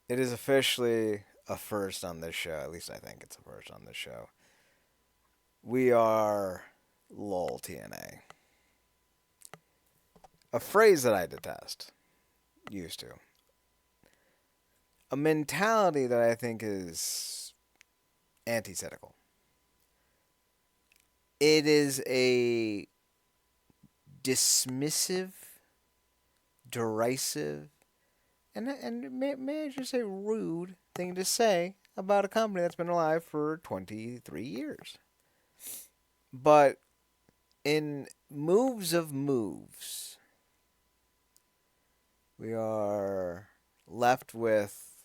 It is officially a first on this show. At least I think it's a first on this show. We are LOLTNA. A phrase that I detest. Used to. A mentality that I think is antithetical. It is a dismissive, derisive, and may I just say rude thing to say about a company that's been alive for 23 years. But in moves of moves, we are left with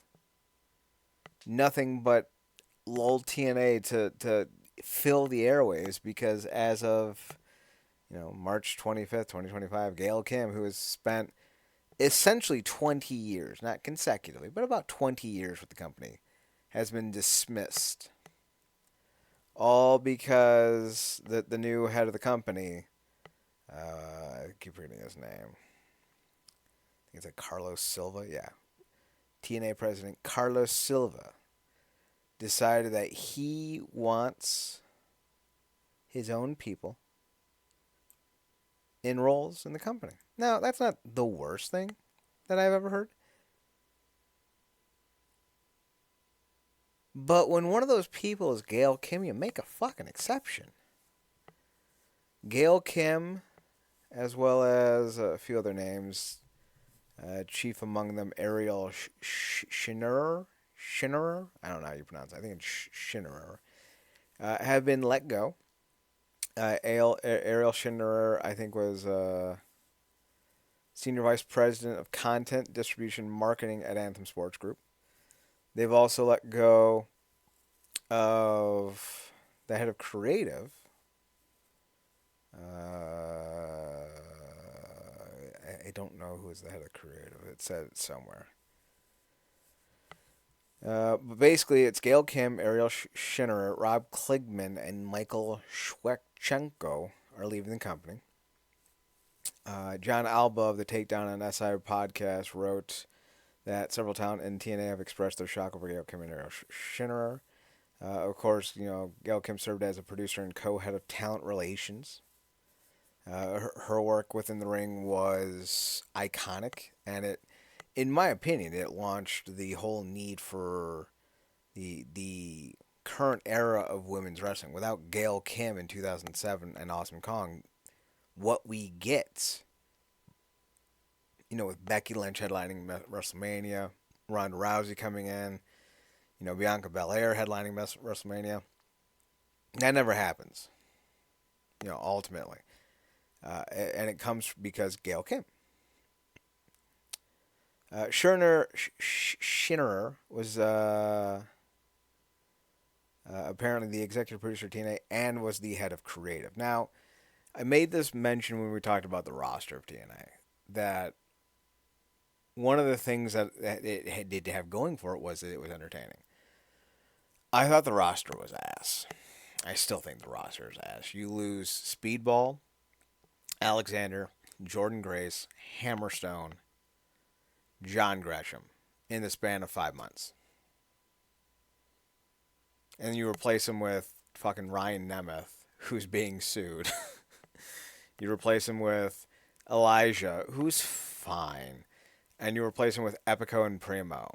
nothing but LOL TNA to fill the airwaves because as of March 25th, 2025, Gail Kim, who has spent essentially 20 years, not consecutively, but about 20 years with the company, has been dismissed. All because the new head of the company, I keep reading his name. I think it's like Carlos Silva. Yeah. TNA president Carlos Silva decided that he wants his own people in roles in the company. Now, that's not the worst thing that I've ever heard. But when one of those people is Gail Kim, you make a fucking exception. Gail Kim, as well as a few other names, chief among them Ariel Schinnerer. Schinnerer? I don't know how you pronounce it. I think it's Schinnerer. Have been let go. Ariel Schinnerer, I think, was Senior Vice President of Content, Distribution, Marketing at Anthem Sports Group. They've also let go of the head of creative. I don't know who is the head of creative. It said it somewhere. But basically, it's Gail Kim, Ariel Schinnerer, Rob Kligman, and Michael Schwekchenko are leaving the company. John Alba of the Takedown on SI podcast wrote that several talent in TNA have expressed their shock over Gail Kim and Ariel Schinnerer. Of course, Gail Kim served as a producer and co-head of talent relations. Her work within the ring was iconic, and in my opinion, it launched the whole need for the current era of women's wrestling. Without Gail Kim in 2007 and Awesome Kong, what we get, with Becky Lynch headlining WrestleMania, Ronda Rousey coming in, Bianca Belair headlining WrestleMania, that never happens. Ultimately, and it comes because Gail Kim. Schinnerer was apparently the executive producer of TNA and was the head of creative. Now, I made this mention when we talked about the roster of TNA that one of the things that it did have going for it was that it was entertaining. I thought the roster was ass. I still think the roster is ass. You lose Speedball, Alexander, Jordan Grace, Hammerstone, John Gresham in the span of 5 months. And you replace him with fucking Ryan Nemeth, who's being sued. You replace him with Elijah, who's fine. And you replace him with Epico and Primo.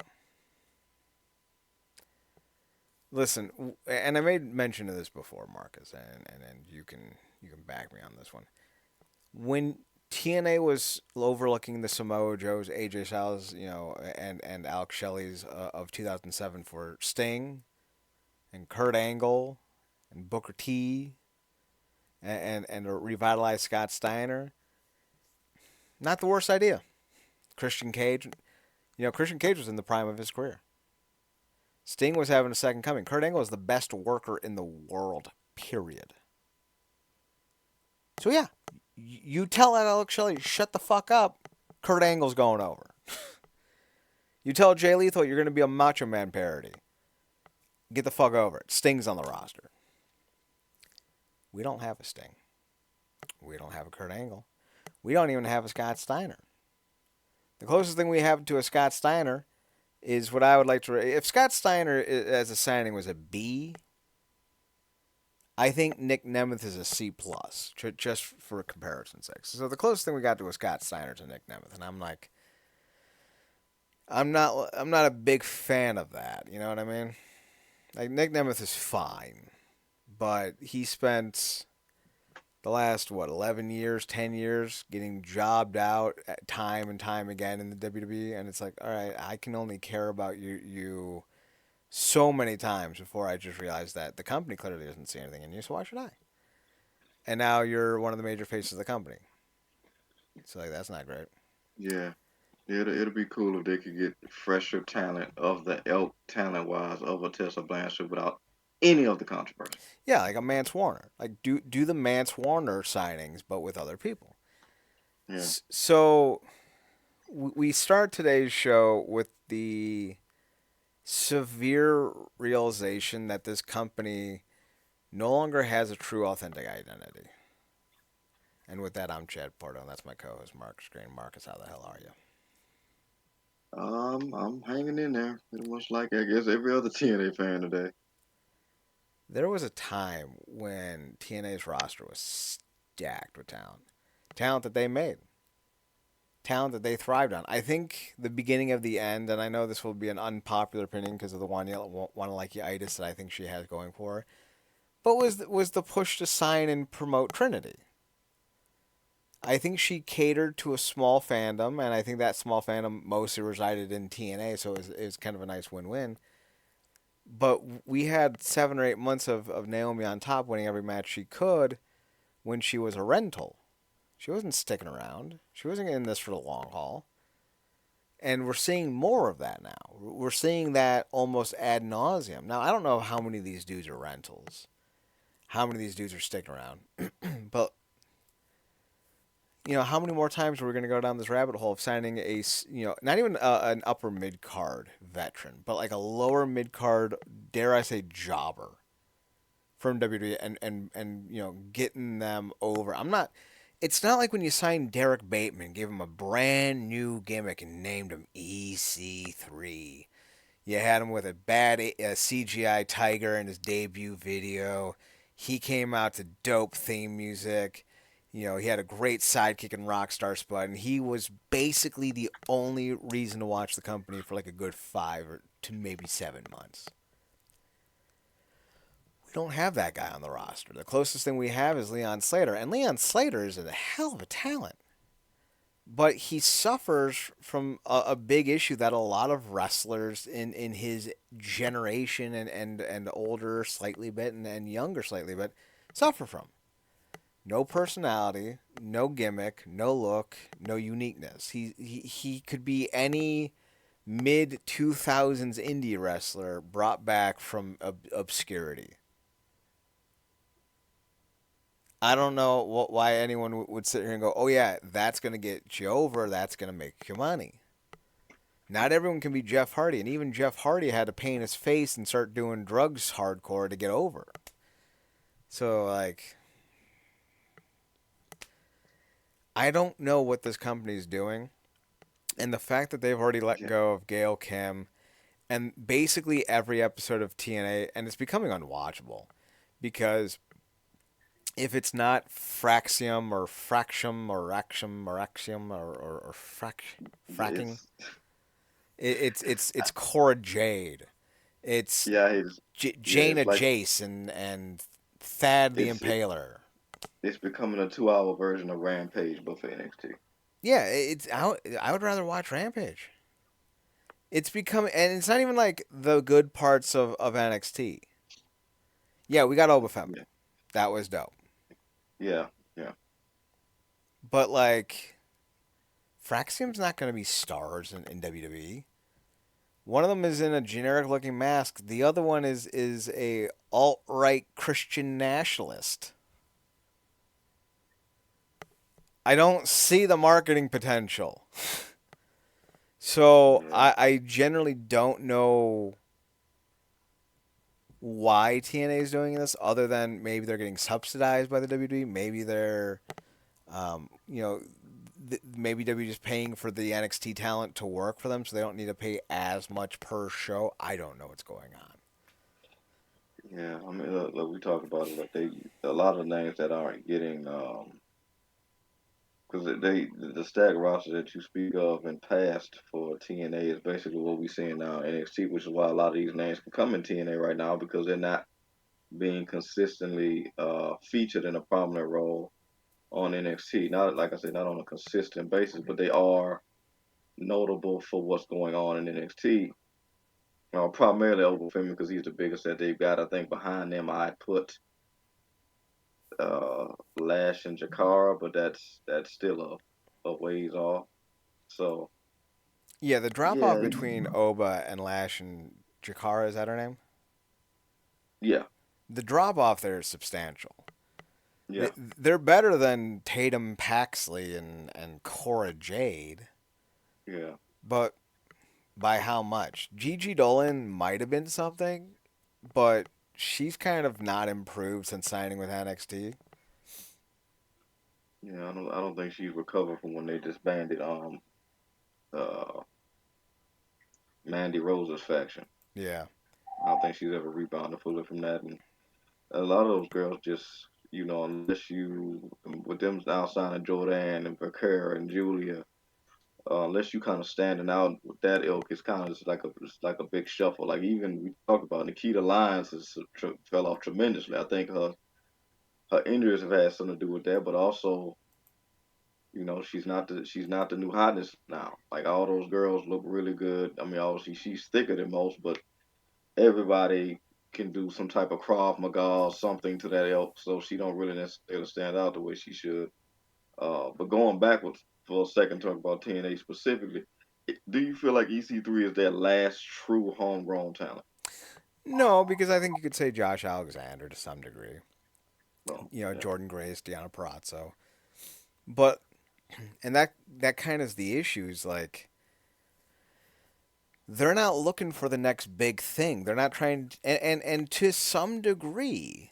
Listen, and I made mention of this before, Marcus, and you can back me on this one. When TNA was overlooking the Samoa Joes, AJ Styles, and Alex Shelley's of 2007 for Sting and Kurt Angle and Booker T and a revitalized Scott Steiner, not the worst idea. Christian Cage, Christian Cage was in the prime of his career. Sting was having a second coming. Kurt Angle is the best worker in the world, period. So yeah, you tell Alex Shelley, shut the fuck up, Kurt Angle's going over. You tell Jay Lethal you're going to be a Macho Man parody. Get the fuck over it. Sting's on the roster. We don't have a Sting. We don't have a Kurt Angle. We don't even have a Scott Steiner. The closest thing we have to a Scott Steiner is what I would like to. If Scott Steiner as a signing was a B, I think Nick Nemeth is a C plus, just for comparison's sake. So the closest thing we got to was Scott Steiner to Nick Nemeth, and I'm like, I'm not a big fan of that. You know what I mean? Like Nick Nemeth is fine, but he spent the last 11 years, 10 years getting jobbed out time and time again in the WWE, and it's like, all right, I can only care about you so many times before I just realize that the company clearly doesn't see anything in you, so why should I? And now you're one of the major faces of the company. So like that's not great. Yeah. It'll be cool if they could get fresher talent of the elk talent wise of a Tessa Blanchard without any of the controversy. Yeah, like a Mance Warner. Like do the Mance Warner signings, but with other people. Yeah. So we start today's show with the severe realization that this company no longer has a true authentic identity. And with that, I'm Chad Porto, and that's my co-host Marcus Green. Marcus, how the hell are you? I'm hanging in there, pretty much like I guess every other TNA fan today. There was a time when TNA's roster was stacked with talent, talent that they made, talent that they thrived on. I think the beginning of the end, and I know this will be an unpopular opinion because of the Wanalike-itis that I think she has going for her, but was the push to sign and promote Trinity. I think she catered to a small fandom, and I think that small fandom mostly resided in TNA, so it was kind of a nice win-win. But we had 7 or 8 months of Naomi on top, winning every match she could when she was a rental. She wasn't sticking around. She wasn't in this for the long haul. And we're seeing more of that now. We're seeing that almost ad nauseum. Now, I don't know how many of these dudes are rentals, how many of these dudes are sticking around. But how many more times are we going to go down this rabbit hole of signing not even an upper mid card veteran, but like a lower mid card, dare I say, jobber from WWE and getting them over. It's not like when you signed Derek Bateman, gave him a brand new gimmick and named him EC3. You had him with a bad CGI tiger in his debut video. He came out to dope theme music. He had a great sidekick and Rockstar spot, and he was basically the only reason to watch the company for like a good 5 to maybe 7 months. We don't have that guy on the roster. The closest thing we have is Leon Slater, and Leon Slater is a hell of a talent. But he suffers from a big issue that a lot of wrestlers in his generation and older slightly bit and younger slightly bit suffer from. No personality, no gimmick, no look, no uniqueness. He could be any mid 2000s indie wrestler brought back from obscurity. I don't know why anyone would sit here and go, "Oh yeah, that's gonna get you over. That's gonna make you money." Not everyone can be Jeff Hardy, and even Jeff Hardy had to paint his face and start doing drugs hardcore to get over. So like, I don't know what this company's doing, and the fact that they've already let Yeah. go of Gail Kim and basically every episode of TNA, and it's becoming unwatchable because if it's not Fraxium or Fractium or Axium or Axiom fracking, It's it's Cora Jade, it's yeah, it's yeah, Jaina Jace and Thad the it's it, Impaler. it's becoming a 2 hour version of Rampage but for NXT. Yeah, I would rather watch Rampage. It's become, and it's not even like the good parts of NXT. Yeah, we got Obafemi. Yeah. That was dope. Yeah. Yeah. But like, Fraxium's not going to be stars in WWE. One of them is in a generic looking mask. The other one is a alt right Christian nationalist. I don't see the marketing potential. So Yeah. I generally don't know why TNA is doing this, other than maybe they're getting subsidized by the WWE. Maybe they're, um, you know, maybe W just paying for the NXT talent to work for them, so they don't need to pay as much per show. I don't know what's going on. Yeah, I mean, look, we talk about it. Like a lot of names that aren't getting, because the stack roster that you speak of in past for TNA is basically what we seeing now in NXT, which is why a lot of these names can come in TNA right now because they're not being consistently featured in a prominent role on NXT. Not like I said, not on a consistent basis, but they are notable for what's going on in NXT. Primarily over Femi because he's the biggest that they've got. I think behind them, I put Lash and Jakara, but that's still a ways off. So Yeah, the drop off yeah, between Oba and Lash and Jakara, is that her name? yeah, The drop off there is substantial. yeah, They're better than Tatum Paxley and Cora Jade, yeah, but by how much? Gigi Dolan might have been something, but she's kind of not improved since signing with NXT. yeah. I don't think she's recovered from when they disbanded uh Mandy Rose's faction. Yeah. I don't think she's ever rebounded fully from that. And a lot of those girls just, unless you with them now signing Jordan and Vaquer and Julia, unless you kind of standing out with that ilk, it's kind of just like a big shuffle. Like even we talked about Nikita Lyons fell off tremendously. I think her injuries have had something to do with that, but also she's not the new hotness now. Like all those girls look really good. I mean, obviously she's thicker than most, but everybody can do some type of Krav Maga or something to that ilk, so she don't really necessarily stand out the way she should. But going backwards for a second, talk about TNA specifically. Do you feel like EC3 is their last true homegrown talent? No, because I think you could say Josh Alexander to some degree. No. Yeah. Jordan Grace, Deanna Parazzo. But and that kind of is the issue. Is like they're not looking for the next big thing. They're not trying, and to some degree,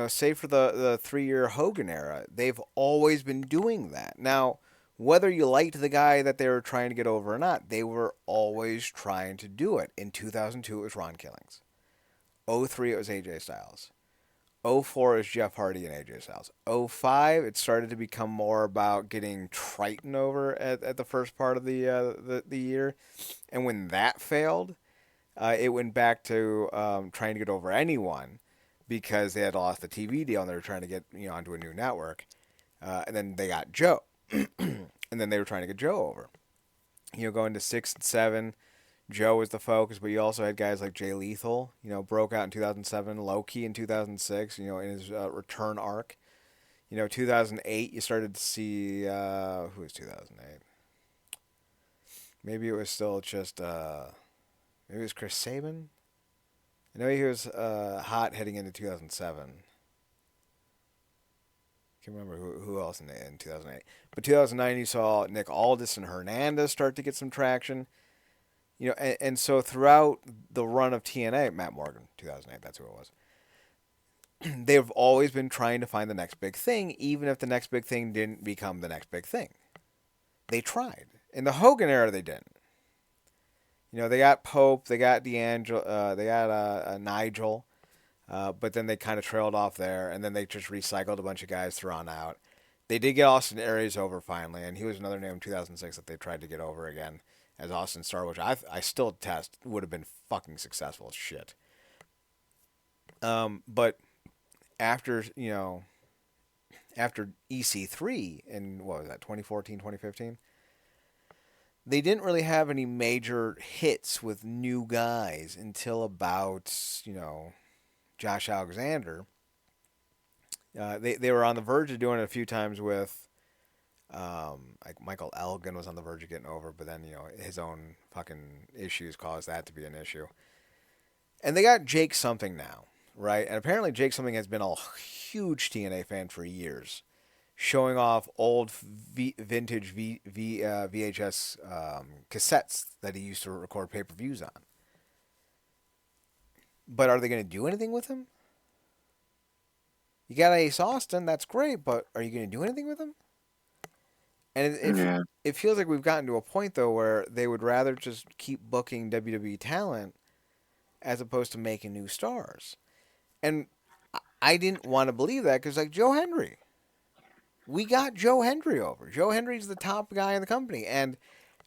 save for the 3 year Hogan era, they've always been doing that. Now, whether you liked the guy that they were trying to get over or not, they were always trying to do it. In 2002, it was Ron Killings. '03, it was AJ Styles. '04 is Jeff Hardy and AJ Styles. '05, it started to become more about getting Triton over at the first part of the year. And when that failed, it went back to trying to get over anyone because they had lost the TV deal and they were trying to get onto a new network. And then they got Joe, and then they were trying to get Joe over. Going to 6 and 7, Joe was the focus, but you also had guys like Jay Lethal. Broke out in 2007, Loki in 2006. In his return arc. 2008, you started to see who was 2008. Maybe it was still just maybe it was Chris Sabin. I know he was hot heading into 2007. Can't remember who else in 2008. But 2009, you saw Nick Aldis and Hernandez start to get some traction. And so throughout the run of TNA, Matt Morgan, 2008, that's who it was. They've always been trying to find the next big thing, even if the next big thing didn't become the next big thing. They tried. In the Hogan era, they didn't. They got Pope, they got D'Angelo, they got Nigel, but then they kind of trailed off there, and then they just recycled a bunch of guys thrown out. They did get Austin Aries over finally, and he was another name in 2006 that they tried to get over again as Austin Starr, which I still test would have been fucking successful as shit. But after after EC3 in what was that 2014 2015, they didn't really have any major hits with new guys until about Josh Alexander. They were on the verge of doing it a few times with like Michael Elgin was on the verge of getting over, but then his own fucking issues caused that to be an issue. And they got Jake Something now, right? And apparently Jake Something has been a huge TNA fan for years, showing off old vintage VHS cassettes that he used to record pay-per-views on. But are they going to do anything with him? You got Ace Austin, that's great, but are you going to do anything with him? And Yeah. it feels like we've gotten to a point though where they would rather just keep booking WWE talent as opposed to making new stars. And I didn't want to believe that because like Joe Hendry, we got Joe Hendry over. Joe Hendry's the top guy in the company, and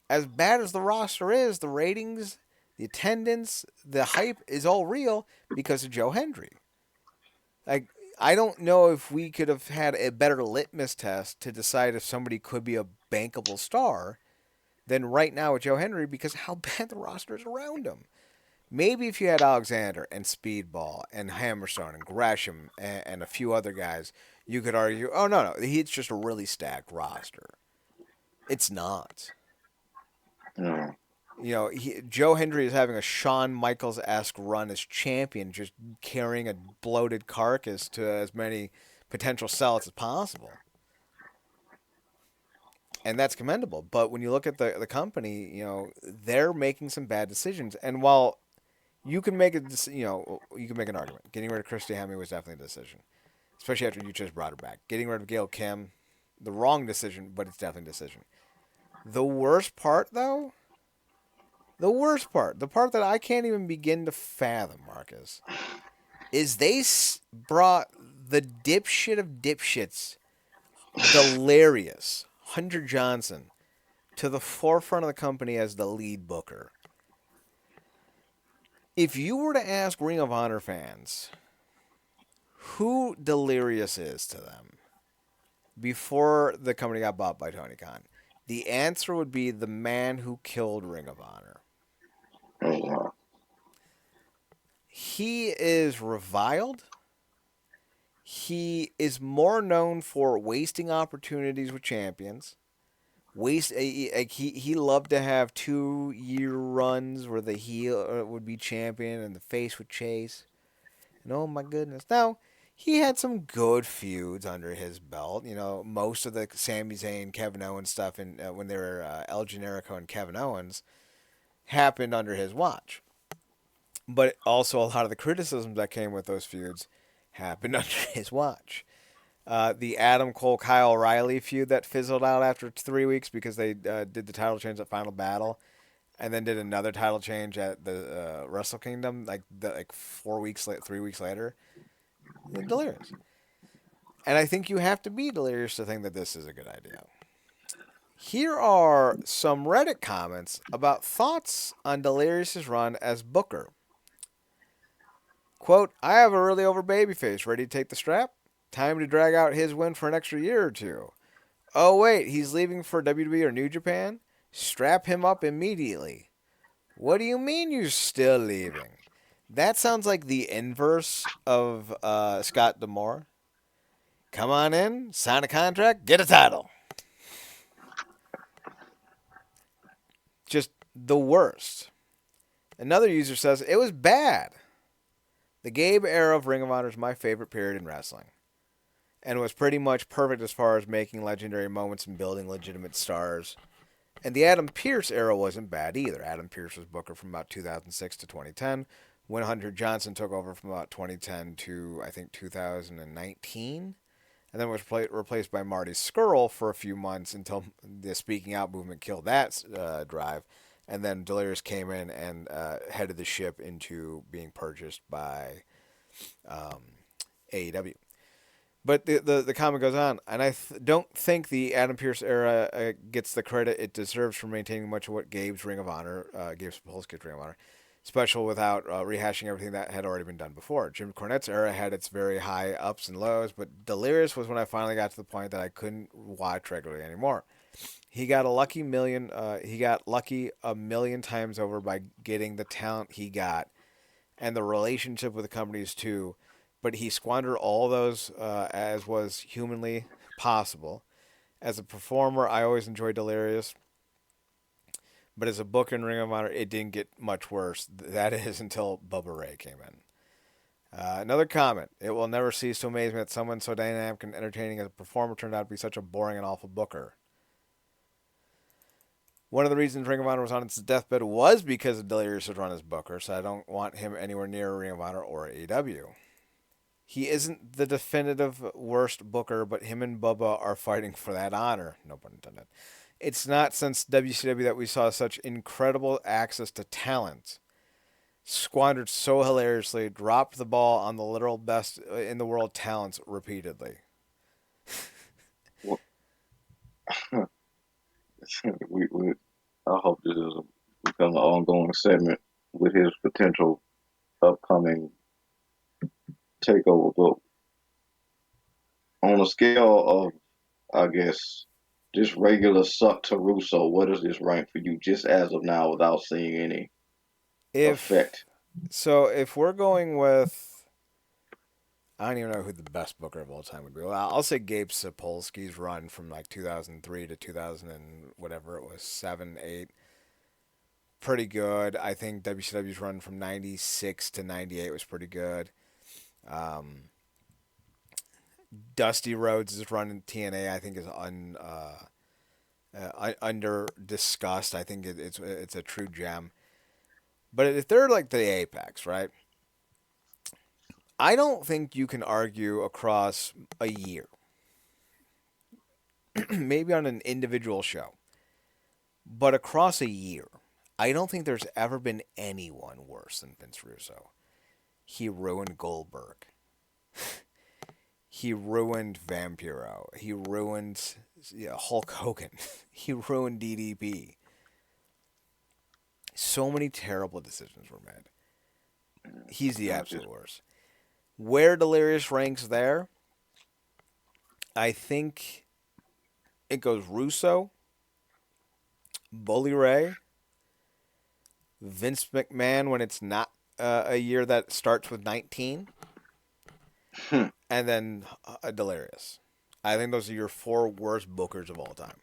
as bad as the roster is, the ratings, the attendance, the hype is all real because of Joe Hendry. Like I don't know if we could have had a better litmus test to decide if somebody could be a bankable star than right now with Joe Hendry because how bad the roster is around him. Maybe if you had Alexander and Speedball and Hammerstone and Gresham and a few other guys, you could argue, oh no, no, it's just a really stacked roster. It's not. Yeah. Joe Hendry is having a Shawn Michaels esque run as champion, just carrying a bloated carcass to as many potential sellouts as possible, and that's commendable. But when you look at the company, they're making some bad decisions. And while you can make you can make an argument, getting rid of Christy Hemme was definitely a decision, especially after you just brought her back. Getting rid of Gail Kim, the wrong decision, but it's definitely a decision. The worst part, though, the part that I can't even begin to fathom, Marcus, is they brought the dipshit of dipshits, Delirious, Hunter Johnson, to the forefront of the company as the lead booker. If you were to ask Ring of Honor fans who Delirious is to them before the company got bought by Tony Khan, the answer would be the man who killed Ring of Honor. Oh, wow. He is reviled. He is more known for wasting opportunities with champions. He loved to have 2 year runs where the heel would be champion and the face would chase. And oh my goodness, now he had some good feuds under his belt. Most of the Sami Zayn, Kevin Owens stuff, and when they were El Generico and Kevin Owens, happened under his watch. But also a lot of the criticisms that came with those feuds happened under his watch. The Adam Cole Kyle O'Reilly feud that fizzled out after 3 weeks because they did the title change at Final Battle, and then did another title change at the Wrestle Kingdom like 4 weeks 3 weeks later. Delirious, and I think you have to be delirious to think that this is a good idea. Here are some Reddit comments about thoughts on Delirious's run as Booker. Quote, I have a really over babyface ready to take the strap. Time to drag out his win for an extra year or two. Oh, wait, he's leaving for WWE or New Japan? Strap him up immediately. What do you mean you're still leaving? That sounds like the inverse of Scott D'Amore. Come on in, sign a contract, get a title. Just the worst. Another user says, it was bad. The Gabe era of Ring of Honor is my favorite period in wrestling, and was pretty much perfect as far as making legendary moments and building legitimate stars. And the Adam Pearce era wasn't bad either. Adam Pearce was Booker from about 2006 to 2010, when Hunter Johnson took over from about 2010 to, I think, 2019, and then was replaced by Marty Scurll for a few months until the Speaking Out movement killed that drive. And then Delirious came in and headed the ship into being purchased by um, AEW. But the comment goes on, and don't think the Adam Pearce era gets the credit it deserves for maintaining much of what Gabe's Ring of Honor, Gabe Sapolsky's Ring of Honor, special without rehashing everything that had already been done before. Jim Cornette's era had its very high ups and lows, but Delirious was when I finally got to the point that I couldn't watch regularly anymore. He got a lucky million. He got lucky a million times over by getting the talent he got, and the relationship with the companies too. But he squandered all those as was humanly possible. As a performer, I always enjoyed Delirious, but as a book in Ring of Honor, it didn't get much worse. That is until Bubba Ray came in. Another comment. It will never cease to amaze me that someone so dynamic and entertaining as a performer turned out to be such a boring and awful booker. One of the reasons Ring of Honor was on its deathbed was because of Delirious' run as booker, so I don't want him anywhere near Ring of Honor or AEW. He isn't the definitive worst booker, but him and Bubba are fighting for that honor. No pun intended. It's not since WCW that we saw such incredible access to talent. Squandered so hilariously, dropped the ball on the literal best in the world talents repeatedly. Well, we I hope this is become an ongoing segment with his potential upcoming takeover. But on a scale of, I guess, just regular suck to Russo, what does this rank for you just as of now without seeing any If effect? if we're going with, I don't even know who the best booker of all time would be. Well, I'll say Gabe Sapolsky's run from like 2003 to 2000 and whatever it was, 7, 8. Pretty good. I think WCW's run from 96 to 98 was pretty good. Um, Dusty Rhodes' run in TNA, I think, is under discussed. I think it's a true gem. But if they're like the apex, right? I don't think you can argue across a year, maybe on an individual show, but across a year, I don't think there's ever been anyone worse than Vince Russo. He ruined Goldberg. He ruined Vampiro. He ruined Hulk Hogan. He ruined DDP. So many terrible decisions were made. He's the I just absolute worst. Where Delirious ranks there, I think it goes Russo, Bully Ray, Vince McMahon when it's not a year that starts with 19, and then Delirious. I think those are your four worst bookers of all time.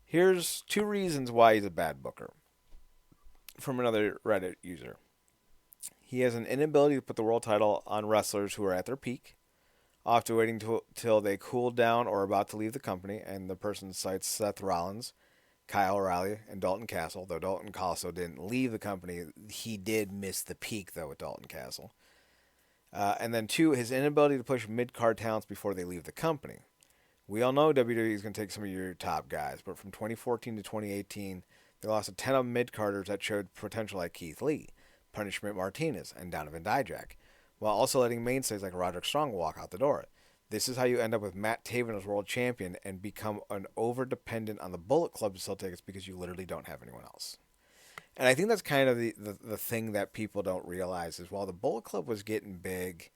Here's two reasons why he's a bad booker from another Reddit user. He has an inability to put the world title on wrestlers who are at their peak, often waiting till they cool down or are about to leave the company, and the person cites Seth Rollins, Kyle O'Reilly, and Dalton Castle. Though Dalton Castle didn't leave the company, he did miss the peak, though, with Dalton Castle. And then two, his inability to push mid-card talents before they leave the company. We all know WWE is going to take some of your top guys, but from 2014 to 2018, they lost a ton of mid-carders that showed potential like Keith Lee, Punishment Martinez, and Donovan Dijak, while also letting mainstays like Roderick Strong walk out the door. This is how you end up with Matt Taven as world champion and become an over-dependent on the Bullet Club to sell tickets because you literally don't have anyone else. And I think that's kind of the thing that people don't realize is while the Bullet Club was getting big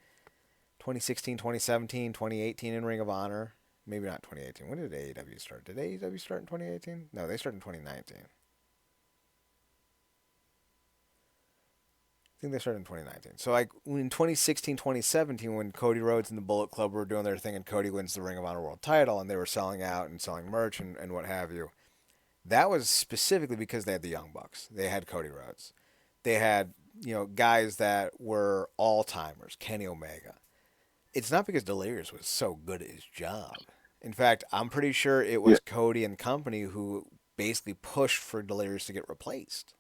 2016, 2017, 2018 in Ring of Honor, maybe not 2018. When did AEW start? Did AEW start in 2018? No, they started in 2019. I think they started in 2019. So like in 2016, 2017, when Cody Rhodes and the Bullet Club were doing their thing and Cody wins the Ring of Honor World Title and they were selling out and selling merch and what have you, that was specifically because they had the Young Bucks. They had Cody Rhodes. They had, guys that were all timers, Kenny Omega. It's not because Delirious was so good at his job. In fact, I'm pretty sure it yeah. was Cody and company who basically pushed for Delirious to get replaced.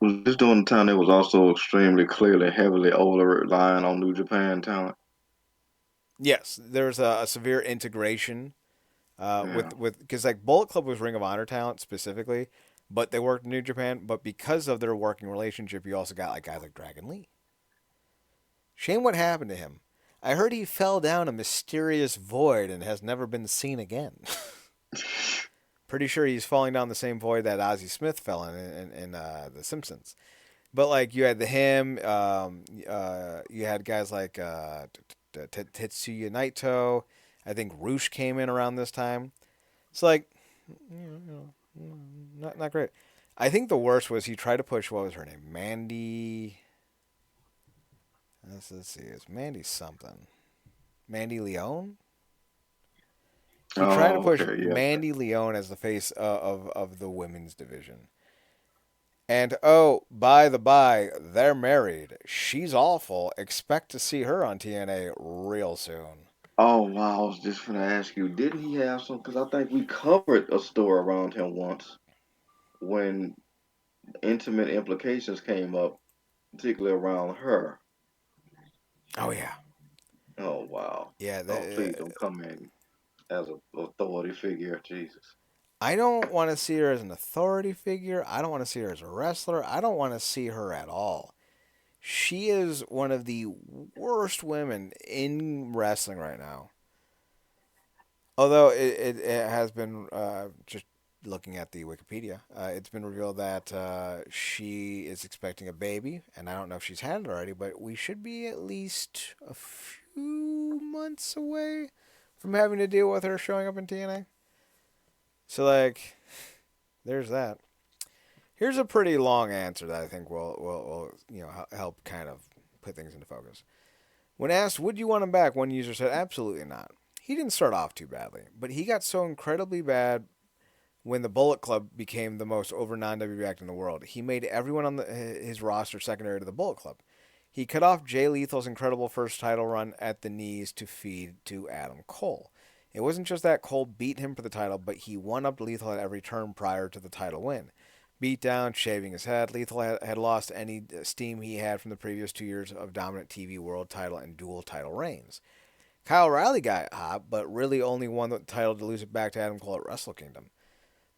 Was this during the time that was also extremely clearly heavily over relying on New Japan talent? Yes, there's a severe integration Yeah. with because like Bullet Club was Ring of Honor talent specifically, but they worked in New Japan. But because of their working relationship, you also got like guys like Dragon Lee. Shame what happened to him. I heard he fell down a mysterious void and has never been seen again. Pretty sure he's falling down the same void that Ozzie Smith fell in The Simpsons. But like you had him, you had guys like Tetsuya Naito. I think Roosh came in around this time. It's like, not great. I think the worst was he tried to push what was her name, Mandy. Let's see, it's Mandy something. Mandy Leone. He tried to Oh, push okay. Yeah. Mandy Leone as the face of the women's division. And oh, by the by, they're married. She's awful. Expect to see her on TNA real soon. Oh, wow. I was just gonna ask you, didn't he have some? Because I think we covered a story around him once when intimate implications came up. particularly around her. Oh yeah, Oh wow. yeah. Oh please don't come in as a authority figure, Jesus. I don't want to see her as an authority figure. I don't want to see her as a wrestler. I don't want to see her at all. She is one of the worst women in wrestling right now. Although it has been just looking at the Wikipedia, it's been revealed that she is expecting a baby, and I don't know if she's had it already, but we should be at least a few months away from having to deal with her showing up in TNA. So like, there's that. Here's a pretty long answer that I think will help kind of put things into focus. When asked, would you want him back, one user said, absolutely not. He didn't start off too badly, but he got so incredibly bad when the Bullet Club became the most over non-WWE act in the world. He made everyone on his roster secondary to the Bullet Club. He cut off Jay Lethal's incredible first title run at the knees to feed to Adam Cole. It wasn't just that Cole beat him for the title, but he one-upped Lethal at every turn prior to the title win. Beat down, shaving his head, Lethal had lost any steam he had from the previous 2 years of dominant TV world title and dual title reigns. Kyle O'Reilly got hot, but really only won the title to lose it back to Adam Cole at Wrestle Kingdom.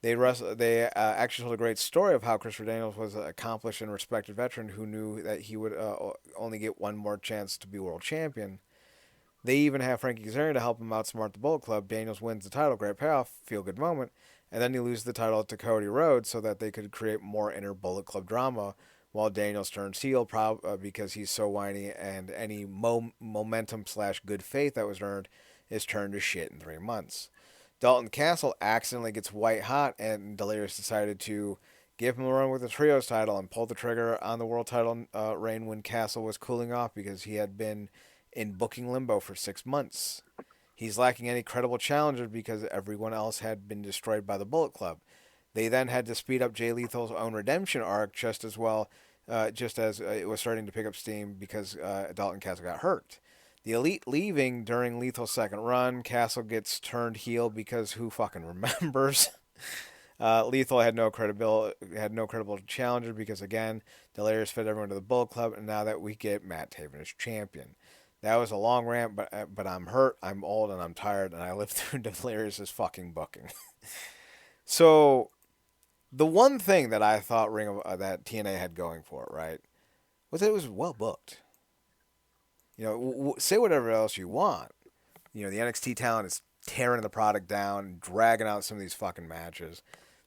They actually told a great story of how Christopher Daniels was an accomplished and respected veteran who knew that he would only get one more chance to be world champion. They even have Frankie Kazarian to help him outsmart the Bullet Club. Daniels wins the title, great payoff, feel good moment, and then he loses the title to Cody Rhodes so that they could create more inner Bullet Club drama. While Daniels turns heel, because he's so whiny, and any momentum slash good faith that was earned is turned to shit in 3 months. Dalton Castle accidentally gets white hot, and Delirious decided to give him a run with the Trios title and pull the trigger on the world title reign when Castle was cooling off because he had been in booking limbo for 6 months. He's lacking any credible challenger because everyone else had been destroyed by the Bullet Club. They then had to speed up Jay Lethal's own redemption arc just as it was starting to pick up steam because Dalton Castle got hurt. The Elite leaving during Lethal's second run, Castle gets turned heel because who fucking remembers? Lethal had no credible challenger because again, Delirious fed everyone to the Bullet Club, and now that we get Matt Taven as champion. That was a long rant, but I'm hurt, I'm old, and I'm tired, and I lived through Delirious's fucking booking. So the one thing that I thought that TNA had going for it, right, was that it was well booked. Say whatever else you want. The NXT talent is tearing the product down, dragging out some of these fucking matches.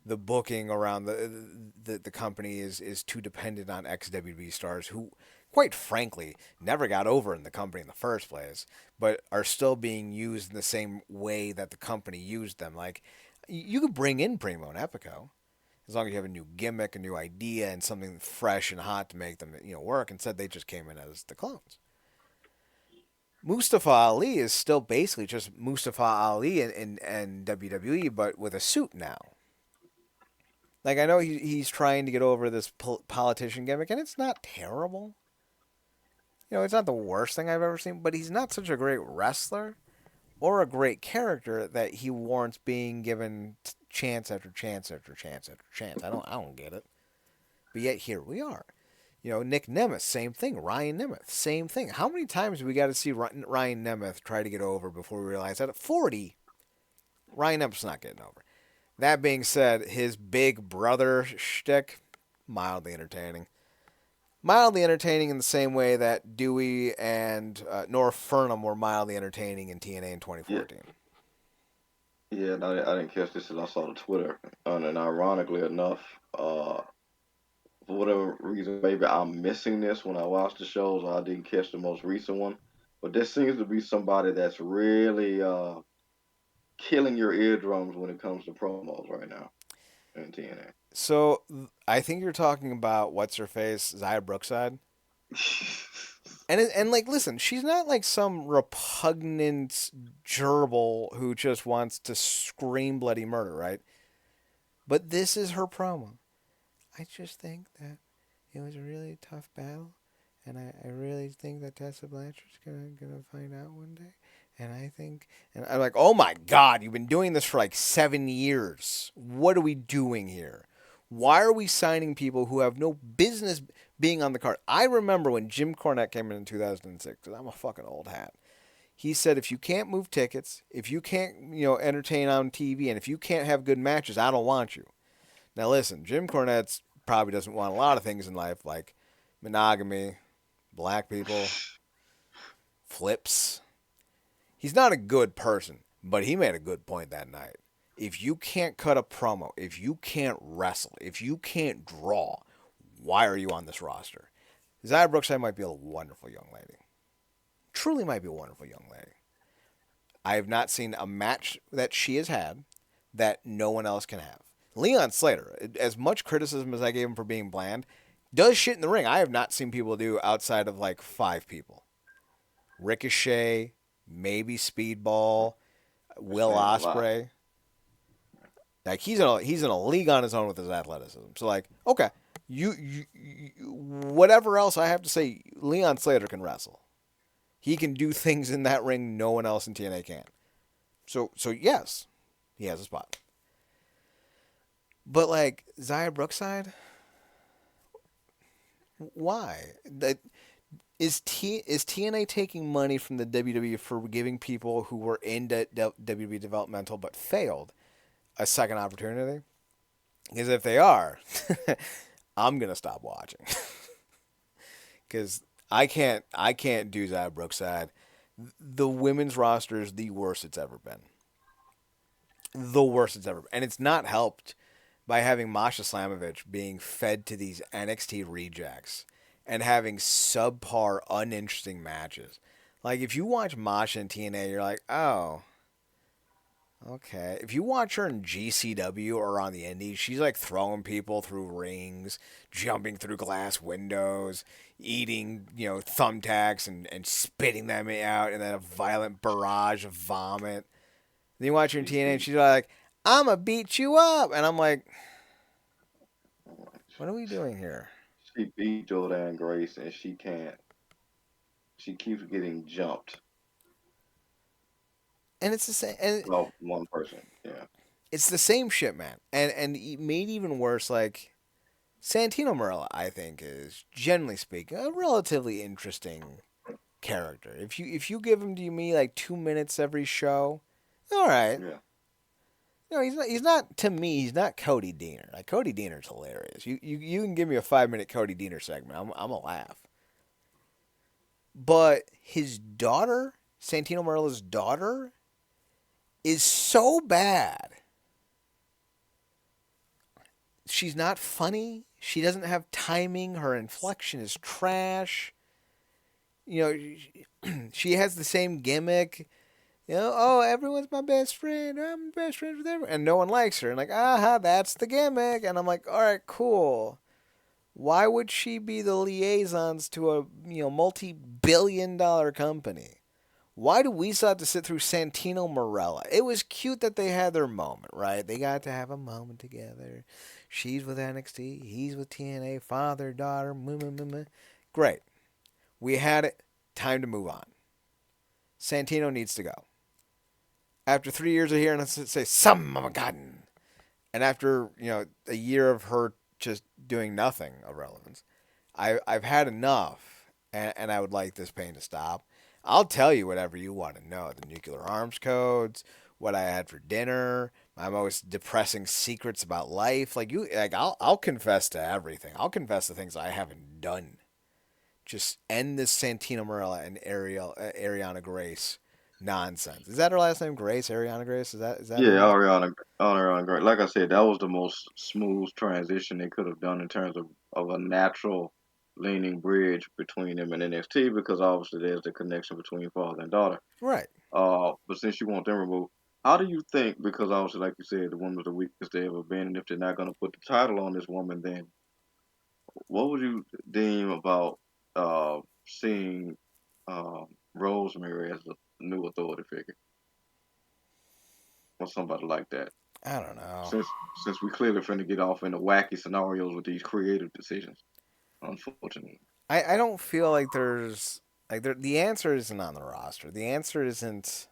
The booking around the company is too dependent on ex-WWE stars who, quite frankly, never got over in the company in the first place, but are still being used in the same way that the company used them. Like, you could bring in Primo and Epico as long as you have a new gimmick, a new idea, and something fresh and hot to make them work. Instead, they just came in as the clones. Mustafa Ali is still basically just Mustafa Ali in WWE, but with a suit now. Like, I know he's trying to get over this politician gimmick, and it's not terrible. It's not the worst thing I've ever seen, but he's not such a great wrestler or a great character that he warrants being given chance after chance after chance after chance. I don't get it. But yet here we are. Nick Nemeth, same thing. Ryan Nemeth, same thing. How many times do we got to see Ryan Nemeth try to get over before we realize that at 40, Ryan Nemeth's not getting over? That being said, his big brother shtick, mildly entertaining. Mildly entertaining in the same way that Dewey and North Furnham were mildly entertaining in TNA in Yeah, 2014. yeah. And I didn't catch this until I saw the Twitter. And ironically enough, for whatever reason, maybe I'm missing this when I watch the shows, or I didn't catch the most recent one. But this seems to be somebody that's really killing your eardrums when it comes to promos right now in TNA. So I think you're talking about what's her face, Zaya Brookside. And like, listen, she's not like some repugnant gerbil who just wants to scream bloody murder, right? But this is her promo. I just think that it was a really tough battle, and I really think that Tessa Blanchard's gonna find out one day. And I'm like, oh my god, you've been doing this for like 7 years. What are we doing here? Why are we signing people who have no being on the card. I remember when Jim Cornette came in 2006, because I'm a fucking old hat. He said, if you can't move tickets, if you can't, entertain on TV, and if you can't have good matches, I don't want you. Now listen, Jim Cornette probably doesn't want a lot of things in life like monogamy, black people, flips. He's not a good person, but he made a good point that night. If you can't cut a promo, if you can't wrestle, if you can't draw, why are you on this roster? Zaya Brookside might be a wonderful young lady. Truly might be a wonderful young lady. I have not seen a match that she has had that no one else can have. Leon Slater, as much criticism as I gave him for being bland, does shit in the ring I have not seen people do outside of like 5 people. Ricochet, maybe Speedball, They're Will saying a lot. Ospreay. Like he's in a league on his own with his athleticism. So like, okay, whatever else I have to say, Leon Slater can wrestle. He can do things in that ring no one else in TNA can. So yes, he has a spot. But like Zaya Brookside, why? Is TNA taking money from the WWE for giving people who were in WWE developmental but failed a second opportunity? Because if they are, I'm gonna stop watching. Because I can't do Zaya Brookside. The women's roster is the worst it's ever been. The worst it's ever been, and it's not helped by having Masha Slamovich being fed to these NXT rejects and having subpar, uninteresting matches. Like if you watch Masha in TNA, you're like, oh, okay. If you watch her in GCW or on the Indies, she's like throwing people through rings, jumping through glass windows, eating, thumbtacks and spitting them out, and then a violent barrage of vomit. Then you watch her in She TNA, and beat she's like, "I'ma beat you up," and I'm like, "What are we doing here?" she beat Jordan Grace, and she can't. She keeps getting jumped And it's the same, and off one person. Yeah. it's the same shit, man. And it made even worse, like Santino Marella, I think, is generally speaking a relatively interesting character. If you give him to me like 2 minutes every show, all right. Yeah. He's not to me. He's not Cody Deaner. Like Cody Deaner's hilarious. You can give me a 5 minute Cody Deaner segment. I'm a laugh. But his daughter, Santino Marella's daughter, is so bad. She's not funny. She doesn't have timing. Her inflection is trash. She has the same gimmick. Oh, everyone's my best friend. I'm best friends with everyone. And no one likes her. And like, aha, that's the gimmick. And I'm like, all right, cool. Why would she be the liaisons to a multi-billion-dollar company? Why do we still have to sit through Santino Marella? It was cute that they had their moment, right? They got to have a moment together. She's with NXT, he's with TNA, father, daughter, great. We had it. Time to move on. Santino needs to go. After 3 years of hearing us say, "Some of a gun," and after a year of her just doing nothing of relevance, I've had enough, and I would like this pain to stop. I'll tell you whatever you want to know: the nuclear arms codes, what I had for dinner, my most depressing secrets about life. I'll confess to everything. I'll confess to things I haven't done. Just end this Santino Marella and Ariana Grace nonsense. Is that her last name? Grace? Ariana Grace? Is that her Yeah, name? Ariana Grande. Like I said, that was the most smooth transition they could have done in terms of a natural leaning bridge between them and NXT because obviously there's the connection between father and daughter. Right. But since you want them removed, how do you think? Because obviously, like you said, the woman's the weakest they ever been, and if they're not going to put the title on this woman, then what would you deem about seeing Rosemary as a new authority figure or somebody like that? I don't know. Since we clearly finna get off into wacky scenarios with these creative decisions, unfortunately. I don't feel like there's the answer isn't on the roster. The answer isn't.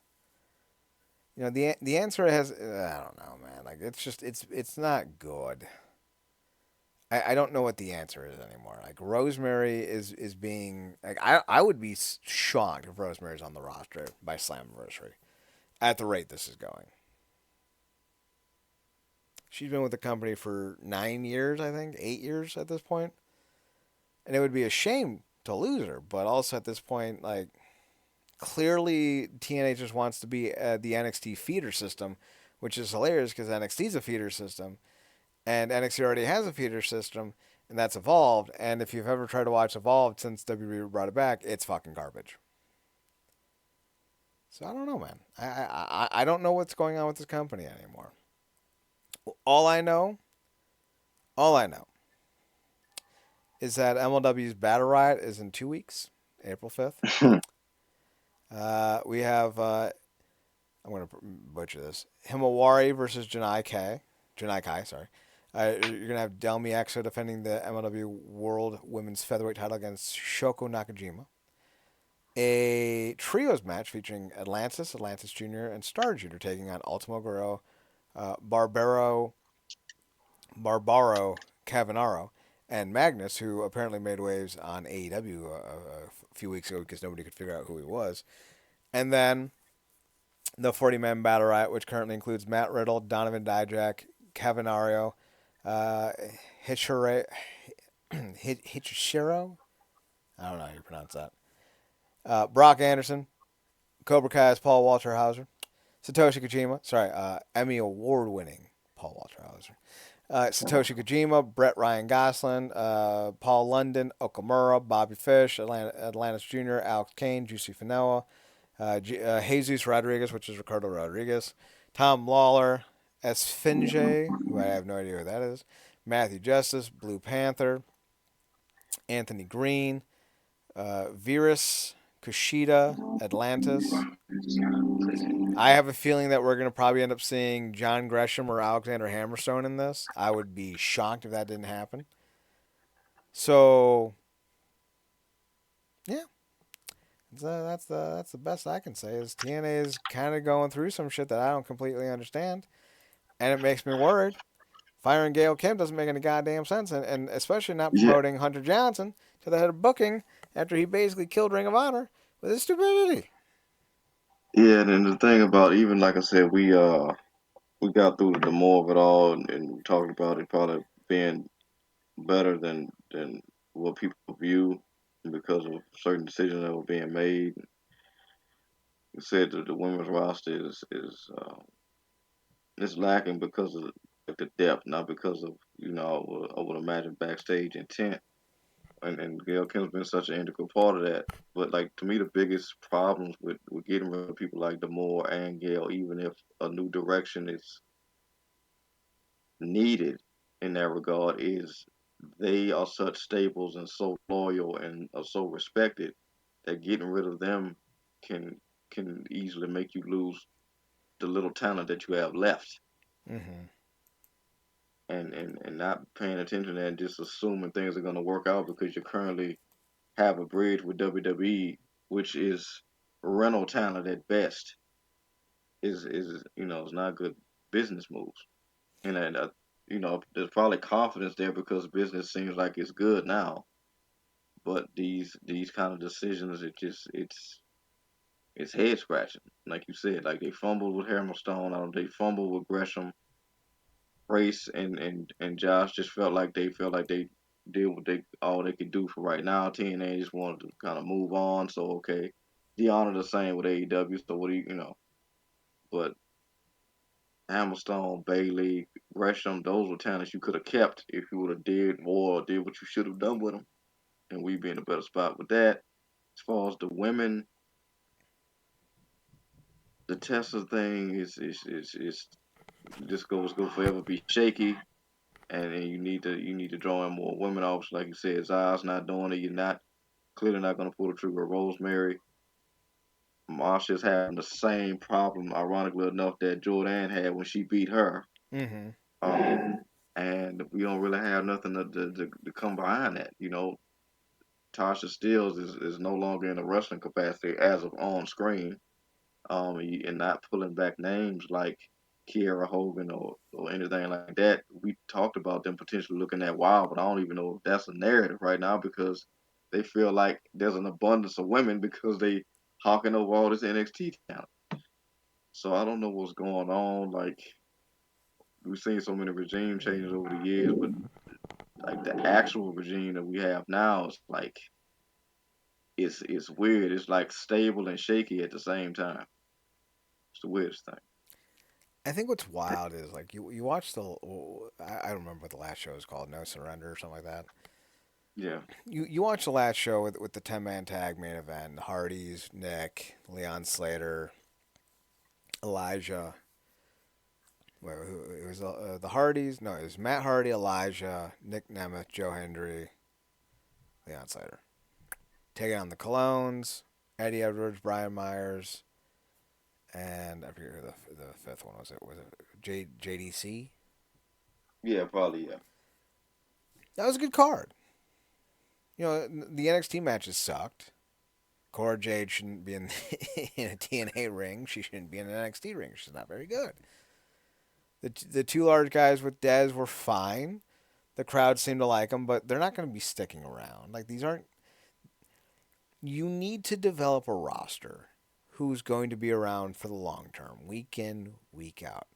The answer has I don't know, man. Like it's just it's not good. I don't know what the answer is anymore. Like Rosemary is being like I would be shocked if Rosemary's on the roster by Slammiversary at the rate this is going. She's been with the company for 9 years, I think, 8 years at this point, and it would be a shame to lose her. But also at this point, like clearly TNA just wants to be the NXT feeder system, which is hilarious because NXT is a feeder system, and NXT already has a feeder system, and that's Evolved. And if you've ever tried to watch Evolved since WWE brought it back, it's fucking garbage. So I don't know, man. I don't know what's going on with this company anymore. All I know, all I know, is that MLW's Battle Riot is in 2 weeks, April 5th. We have I'm gonna butcher this. Himawari versus Janai Kai, sorry. You're gonna have Delmi Exo defending the MLW World Women's Featherweight title against Shoko Nakajima. A trios match featuring Atlantis Jr., and Star Jr. taking on Ultimo Guerrero, Barbaro Cavanaro, and Magnus, who apparently made waves on AEW a few weeks ago because nobody could figure out who he was. And then the 40-man Battle Riot, which currently includes Matt Riddle, Donovan Dijak, Cavanario, uh, Hichiro, Hichishiro? I don't know how you pronounce that. Brock Anderson, Cobra Kai's Paul Walter Hauser, Satoshi Kojima, sorry, Emmy Award winning Paul Walter Hauser, Satoshi Kojima, Brett Ryan Goslin, Paul London, Okamura, Bobby Fish, Atlantis Jr., Alex Kane, Juicy Finoa, Jesus Rodriguez, which is Ricardo Rodriguez, Tom Lawler, Esfinge, who I have no idea who that is, Matthew Justice, Blue Panther, Anthony Green, Virus, Kushida, Atlantis. I have a feeling that we're going to probably end up seeing John Gresham or Alexander Hammerstone in this. I would be shocked if that didn't happen. So, yeah, that's the best I can say. Is TNA is kind of going through some shit that I don't completely understand, and it makes me worried. Firing Gail Kim doesn't make any goddamn sense, and especially not Yeah, promoting Hunter Johnson to the head of booking after he basically killed Ring of Honor with his stupidity. yeah. And then the thing about even like I said, we got through the more of it all, and we talked about it probably being better than what people view because of certain decisions that were being made. You said that the women's roster is lacking because of the depth, not because of I would imagine backstage intent. And Gail Kim's been such an integral part of that. But like to me, the biggest problems with getting rid of people like Demore and Gail, even if a new direction is needed in that regard, is they are such staples and so loyal and are so respected that getting rid of them can can easily make you lose the little talent that you have left. Mm-hmm. And not paying attention to that and just assuming things are going to work out because you currently have a bridge with WWE, which is rental talent at best, is is not good business moves. And then there's probably confidence there because business seems like it's good now. But these kind of decisions, it's head scratching. Like you said, like they fumbled with Hammerstone, they fumbled with Gresham. Race and Josh just felt like they did what they all they could do for right now. TNA just wanted to kind of move on. So okay, Deanna the same with AEW. So what do But Hammerstone, Bailey, Gresham, those were talents you could have kept if you would have did more or did what you should have done with them. And we'd be in a better spot with that. As far as the women, the Tessa thing is just go forever be shaky. And you need to draw in more women off. Like you said, Zay's not doing it. You're not clearly not going to pull the trigger. Rosemary, Marsha's having the same problem, ironically enough, that Jordan had when she beat her. Mm-hmm. And we don't really have nothing to come behind that. Tasha Steeles is no longer in a wrestling capacity as of on screen. And not pulling back names like Kiera Hogan or anything like that. We talked about them potentially looking at Wild, but I don't even know if that's a narrative right now because they feel like there's an abundance of women because they hawking over all this NXT talent. So I don't know what's going on. Like we've seen so many regime changes over the years, but like the actual regime that we have now is like it's weird. It's like stable and shaky at the same time. It's the weirdest thing. I think what's wild is like you watch the I don't remember what the last show was called, No Surrender or something like that. Yeah, You watch the last show with the 10 man tag main event, Hardy's, Nick, Leon Slater, Elijah. Wait, it was the Hardys. No, it was Matt Hardy, Elijah, Nick Nemeth, Joe Hendry, Leon Slater. Taking on the Colognes, Eddie Edwards, Brian Myers, and I forget who the fifth one was. It was it JDC. yeah, probably yeah. That was a good card. You know, the NXT matches sucked. Cora Jade shouldn't be in, in a TNA ring. She shouldn't be in an NXT ring. She's not very good. The two large guys with Dez were fine. The crowd seemed to like them, but they're not going to be sticking around. Like these aren't. You need to develop a roster who's going to be around for the long term, week in, week out.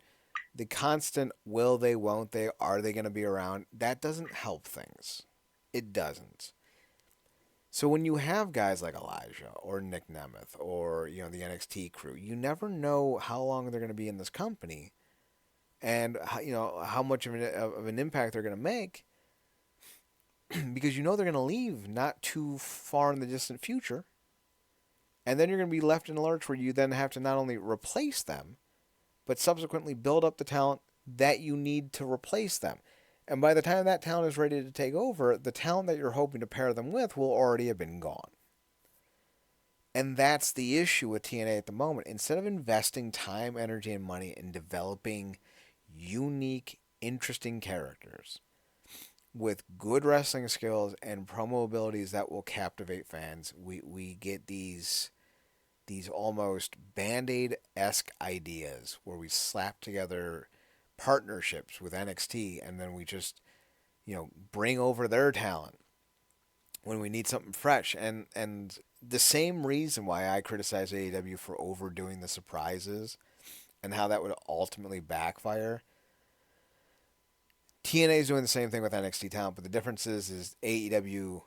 The constant will they, won't they, are they going to be around? That doesn't help things. It doesn't. So when you have guys like Elijah or Nick Nemeth or the NXT crew, you never know how long they're going to be in this company and how much of an impact they're going to make because they're going to leave not too far in the distant future, and then you're going to be left in a lurch where you then have to not only replace them but subsequently build up the talent that you need to replace them. And by the time that talent is ready to take over, the talent that you're hoping to pair them with will already have been gone. And that's the issue with TNA at the moment. Instead of investing time, energy, and money in developing unique, interesting characters with good wrestling skills and promo abilities that will captivate fans, we get these almost band-aid esque ideas where we slap together partnerships with NXT and then we just bring over their talent when we need something fresh. And the same reason why I criticize AEW for overdoing the surprises and how that would ultimately backfire. TNA is doing the same thing with NXT talent, but the difference is AEW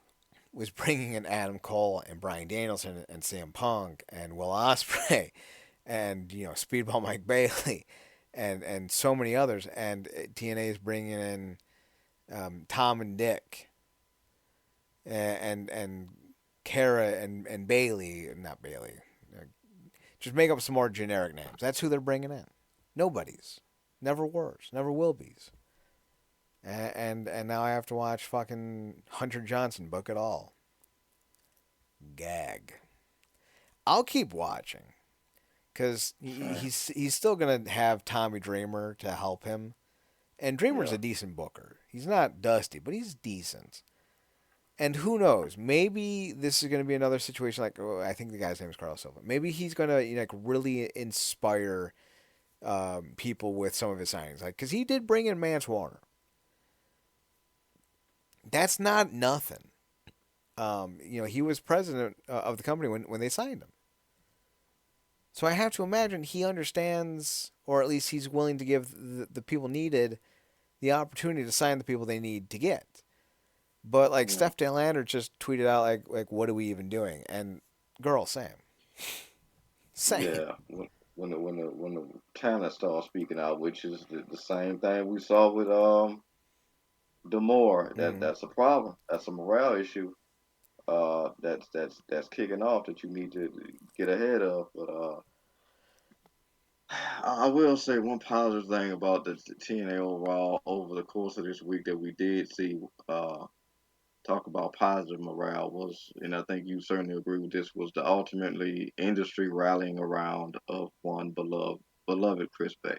was bringing in Adam Cole and Bryan Danielson and CM Punk and Will Ospreay and Speedball Mike Bailey and so many others, and TNA is bringing in Tom and Dick and Kara and Bailey, not Bailey. Just make up some more generic names. That's who they're bringing in. Nobody's, never was, never will be's. And now I have to watch fucking Hunter Johnson book it all. Gag. I'll keep watching because he's still gonna have Tommy Dreamer to help him, and Dreamer's Yeah. a decent booker. He's not Dusty, but he's decent. And who knows? Maybe this is going to be another situation like I think the guy's name is Carlos Silva. Maybe he's going to like really inspire people with some of his signings, like because he did bring in Mance Warner. That's not nothing. He was president of the company when they signed him. So I have to imagine he understands, or at least he's willing to give the people needed the opportunity to sign the people they need to get. But like Yeah. Steph Delander just tweeted out like what are we even doing? And girl, same, same. Yeah, when the talent starts speaking out, which is the same thing we saw with Demore, Mm-hmm. that's a problem. That's a morale issue. That's kicking off that you need to get ahead of. But I will say one positive thing about the TNA overall over the course of this week that we did see talk about positive morale was, and I think you certainly agree with this, was the ultimately industry rallying around of one beloved Chris Bay.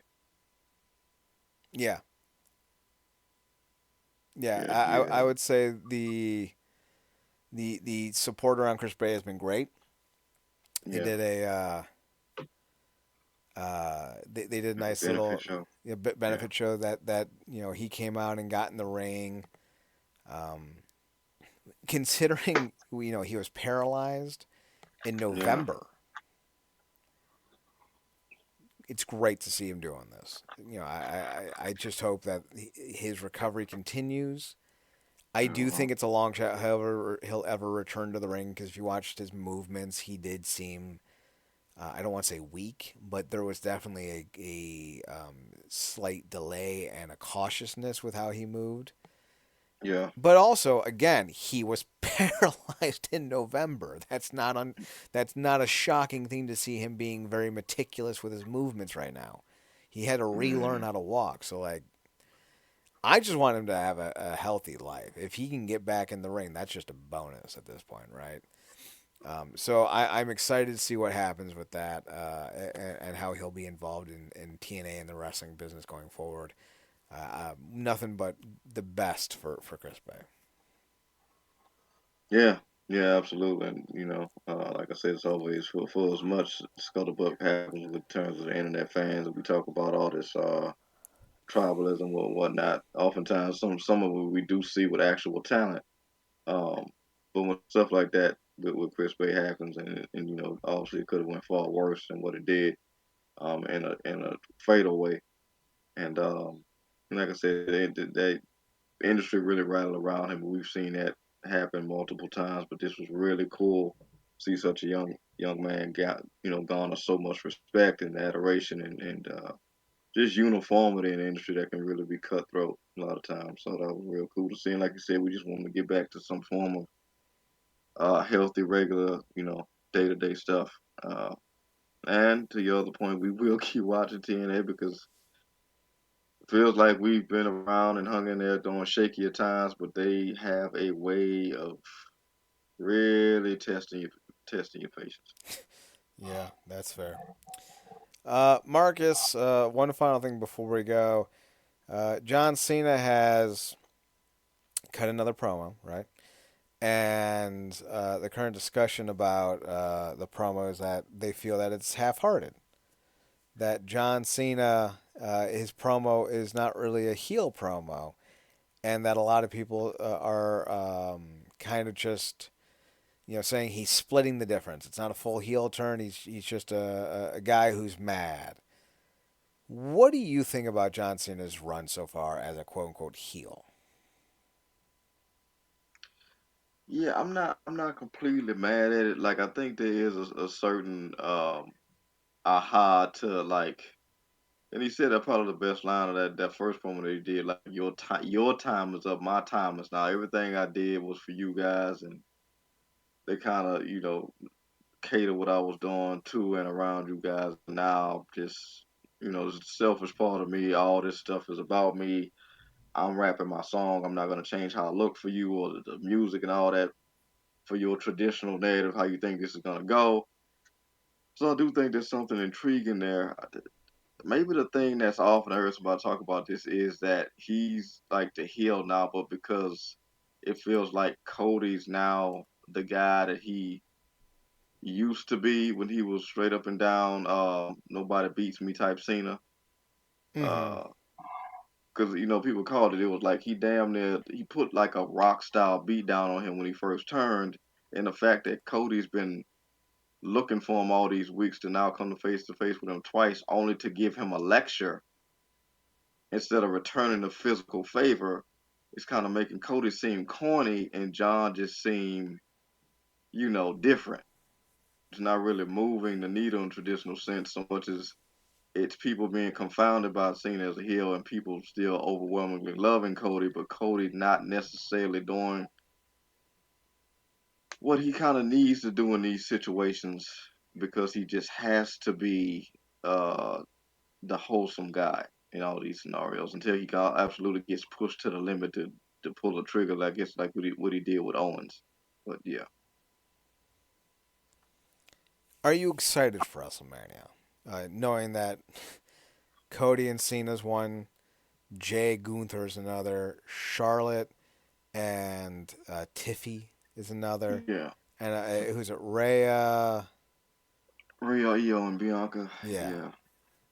Yeah, yeah. Yeah, I yeah, would say the support around Chris Bray has been great. They yeah, did They did a Like a nice benefit little, show. Yeah, benefit show that he came out and got in the ring. Um, Considering he was paralyzed in yeah, November, it's great to see him doing this. I just hope that his recovery continues. I do uh-huh. think it's a long shot. However, he'll ever return to the ring because if you watched his movements, he did seem I don't want to say weak, but there was definitely a slight delay and a cautiousness with how he moved. Yeah, But also, again, he was paralyzed in November. That's not a shocking thing to see him being very meticulous with his movements right now. He had to relearn mm, how to walk. So like, I just want him to have a healthy life. If he can get back in the ring, that's just a bonus at this point, right? So I'm excited to see what happens with that and how he'll be involved in TNA and the wrestling business going forward. Nothing but the best for Chris Bay. yeah, yeah, absolutely. And like I said, it's always for as much scuttlebutt happens with terms of the internet fans, and we talk about all this tribalism or whatnot. Oftentimes, some of it we do see with actual talent. Um, but when stuff like that with Chris Bay happens, and obviously it could have went far worse than what it did, in a fatal way. And like I said, they industry really rattled around him. We've seen that happen multiple times, but this was really cool. See such a young man got garner so much respect and adoration and just uniformity in the industry that can really be cutthroat a lot of times. So that was real cool to see. And like you said, we just want to get back to some form of healthy, regular, day to day stuff. Uh, and to your other point, we will keep watching TNA because it feels like we've been around and hung in there during shakier times, but they have a way of really testing your patience. Yeah, that's fair. Marcus, one final thing before we go. John Cena has cut another promo, right? And the current discussion about the promo is that they feel that it's half-hearted. That John Cena, his promo is not really a heel promo, and that a lot of people are kind of just saying he's splitting the difference. It's not a full heel turn. He's just a guy who's mad. What do you think about John Cena's run so far as a quote unquote heel? Yeah, I'm not completely mad at it. Like I think there is a certain aha to like, and he said that probably the best line of that first promo that he did. Like your time is up, my time is now. Everything I did was for you guys, and they kind of cater what I was doing to and around you guys. Now just the selfish part of me. All this stuff is about me. I'm rapping my song. I'm not gonna change how I look for you or the music and all that for your traditional narrative, how you think this is gonna go. So I do think there's something intriguing there. Maybe the thing that's often heard somebody talk about this is that he's like the heel now, but because it feels like Cody's now the guy that he used to be when he was straight up and down, nobody beats me type Cena. Mm-hmm. Uh, because people called it. It was like he damn near he put like a rock style beat down on him when he first turned, and the fact that Cody's been looking for him all these weeks to now come to face with him twice, only to give him a lecture instead of returning the physical favor, it's kind of making Cody seem corny and John just seem, different. It's not really moving the needle in traditional sense so much as it's people being confounded by Cena as a heel and people still overwhelmingly loving Cody, but Cody not necessarily doing what he kind of needs to do in these situations because he just has to be uh, the wholesome guy in all these scenarios until he absolutely gets pushed to the limit to pull a trigger, like it's like what he did with Owens. But yeah, Are you excited for WrestleMania? Knowing that Cody and Cena's one, Jay Gunther's another, Charlotte and Tiffy is another, yeah. and who's it? Rhea. Rhea, Io, and Bianca, Yeah. yeah.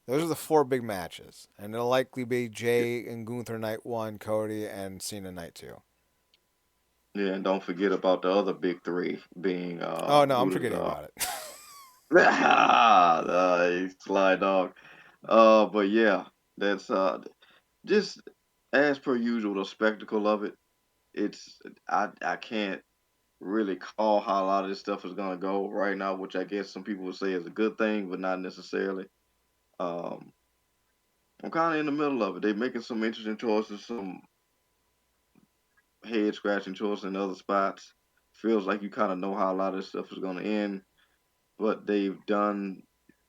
Those are the four big matches, and it'll likely be Jay and Gunther night one, Cody and Cena night two. Yeah, and don't forget about the other big three being Oh no, I'm who does forgetting about it. Sly Dog. But yeah, that's just as per usual the spectacle of it. It's I can't really call how a lot of this stuff is gonna go right now, which I guess some people would say is a good thing, but not necessarily. Um, I'm kind of in the middle of it. They're making some interesting choices, some head scratching choices in other spots. Feels like you kind of know how a lot of this stuff is gonna end, but they've done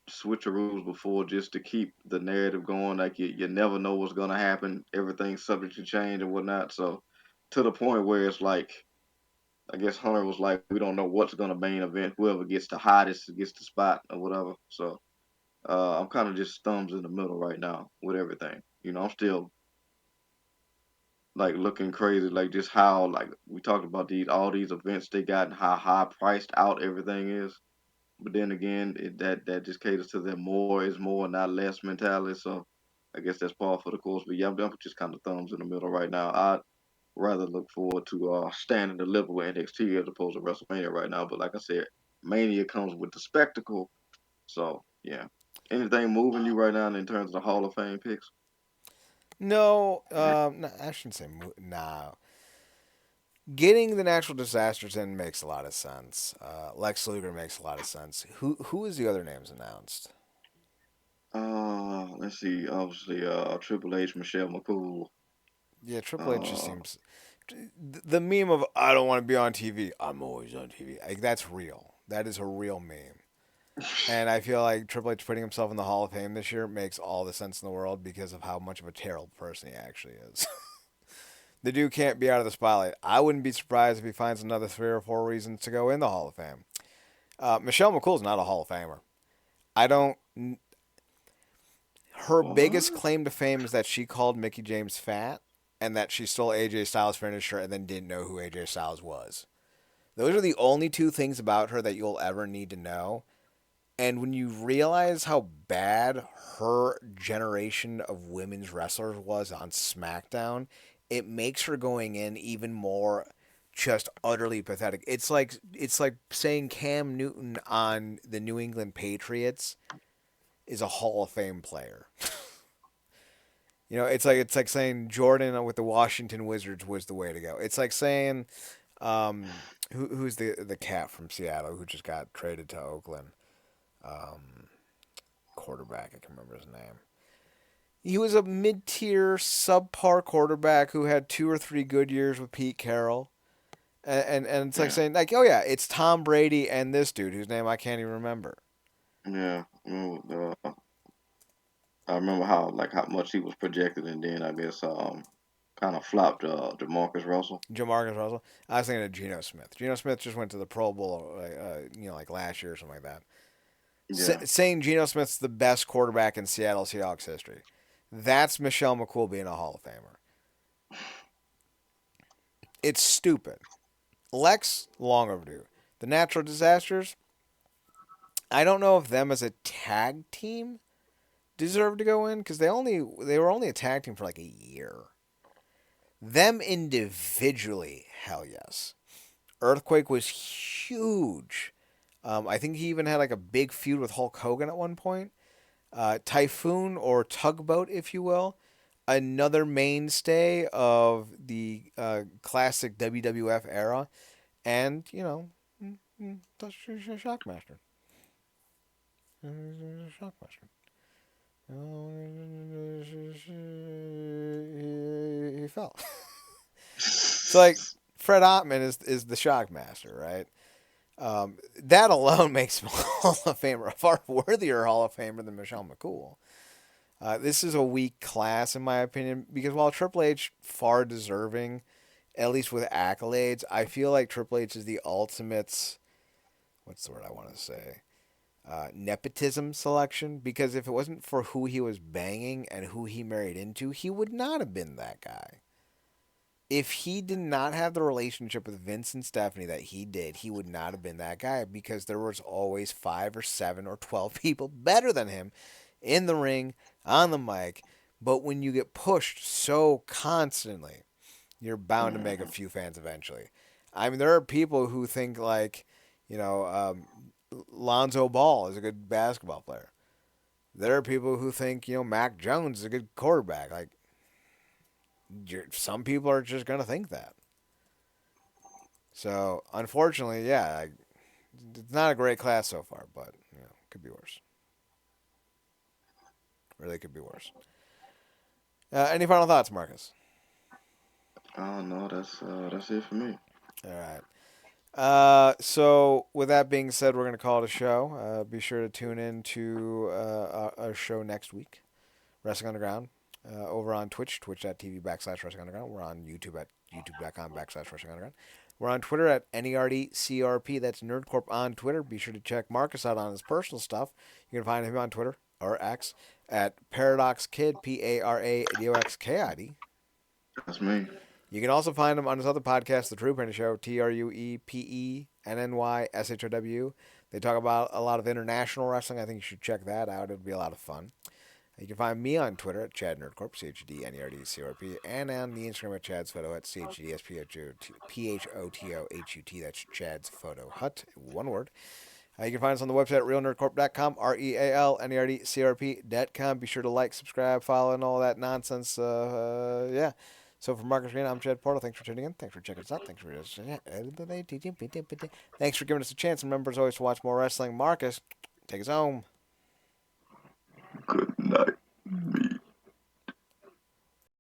switcheroos before just to keep the narrative going. Like you never know what's gonna happen. Everything's subject to change and whatnot. So to the point where it's like I guess Hunter was like, we don't know what's gonna main event. Whoever gets the hottest gets the spot or whatever. So I'm kind of just thumbs in the middle right now with everything. I'm still like looking crazy, like just how like we talked about these all these events they got and how high priced out everything is. But then again, that just caters to their more is more, not less mentality. So I guess that's par for the course. But yeah, I'm just kind of thumbs in the middle right now. I'd rather look forward to standing and deliver with NXT as opposed to WrestleMania right now. But like I said, Mania comes with the spectacle. So yeah. Anything moving you right now in terms of the Hall of Fame picks? No, no, I shouldn't say nah. Getting the natural disasters in makes a lot of sense. Lex Luger makes a lot of sense. Who is the other names announced? Let's see. Obviously, Triple H, Michelle McCool. Yeah, Triple H just Uh, seems the meme of I don't want to be on TV. I'm always on TV. Like that's real. That is a real meme. And I feel like Triple H putting himself in the Hall of Fame this year makes all the sense in the world because of how much of a terrible person he actually is. The dude can't be out of the spotlight. I wouldn't be surprised if he finds another three or four reasons to go in the Hall of Fame. Michelle McCool's not a Hall of Famer. I don't. Her biggest what? claim to fame is that she called Mickey James fat and that she stole AJ Styles' finisher and then didn't know who AJ Styles was. Those are the only two things about her that you'll ever need to know. And when you realize how bad her generation of women's wrestlers was on SmackDown, it makes her going in even more just utterly pathetic. It's like saying Cam Newton on the New England Patriots is a Hall of Fame player. It's like saying Jordan with the Washington Wizards was the way to go. It's like saying who's the cat from Seattle who just got traded to Oakland. Um, Quarterback. I can remember his name. He was a mid-tier, subpar quarterback who had two or three good years with Pete Carroll, and it's like Yeah, saying like, oh yeah, it's Tom Brady and this dude whose name I can't even remember. yeah. I remember how much he was projected, and then I guess kind of flopped. Demarcus Russell. Jamarcus Russell. I was thinking of Geno Smith. Geno Smith just went to the Pro Bowl, like last year or something like that. Yeah. Saying Geno Smith's the best quarterback in Seattle Seahawks history. That's Michelle McCool being a Hall of Famer. It's stupid. Lex, long overdue. The natural disasters, I don't know if them as a tag team deserve to go in because they were only a tag team for like a year. Them individually, hell yes. Earthquake was huge. I think he even had like a big feud with Hulk Hogan at one point. Typhoon or Tugboat, if you will, another mainstay of the classic WWF era, and that's Shockmaster. Shockmaster. He fell. So like Fred Ottman is the Shockmaster, right? That alone makes him a Hall of Famer, a far worthier Hall of Famer than Michelle McCool. This is a weak class, in my opinion, because while Triple H far deserving, at least with accolades, I feel like Triple H is the ultimate. What's the word I want to say? Nepotism selection. Because if it wasn't for who he was banging and who he married into, he would not have been that guy. If he did not have the relationship with Vince and Stephanie that he did, he would not have been that guy because there was always 5 or 7 or 12 people better than him in the ring, on the mic. But when you get pushed so constantly, you're bound to make a Mhm. few fans eventually. I mean, there are people who think like, you know, Lonzo Ball is a good basketball player. There are people who think, Mac Jones is a good quarterback. Like, some people are just gonna think that. So, unfortunately, yeah, it's not a great class so far, but could be worse. Really, could be worse. Any final thoughts, Marcus? Oh no, that's it for me. All right. So with that being said, we're gonna call it a show. Be sure to tune in to our show next week, Wrestling Underground, over on Twitch, twitch.tv/Wrestling Underground. We're on YouTube at youtube.com/Wrestling Underground. We're on Twitter at NERDCRP. That's NerdCorp on Twitter. Be sure to check Marcus out on his personal stuff. You can find him on Twitter or X at ParadoxKid, ParadoxKid. That's me. You can also find him on his other podcast, The True Penny Show, TruePennyShow. They talk about a lot of international wrestling. I think you should check that out. It'd be a lot of fun. You can find me on Twitter at Chad Nerdcorp, CHDNERDCORP, and on the Instagram at Chad's Photo at CHDSPHOTOHUT. That's Chad's Photo Hut, one word. You can find us on the website at realnerdcorp.com, REALNERDCRP.com. Be sure to like, subscribe, follow, and all that nonsense. Yeah. So for Marcus Green, I'm Chad Portal. Thanks for tuning in. Thanks for checking us out. Thanks for giving us a chance. Remember, as always, to watch more wrestling. Marcus, take us home. Good night.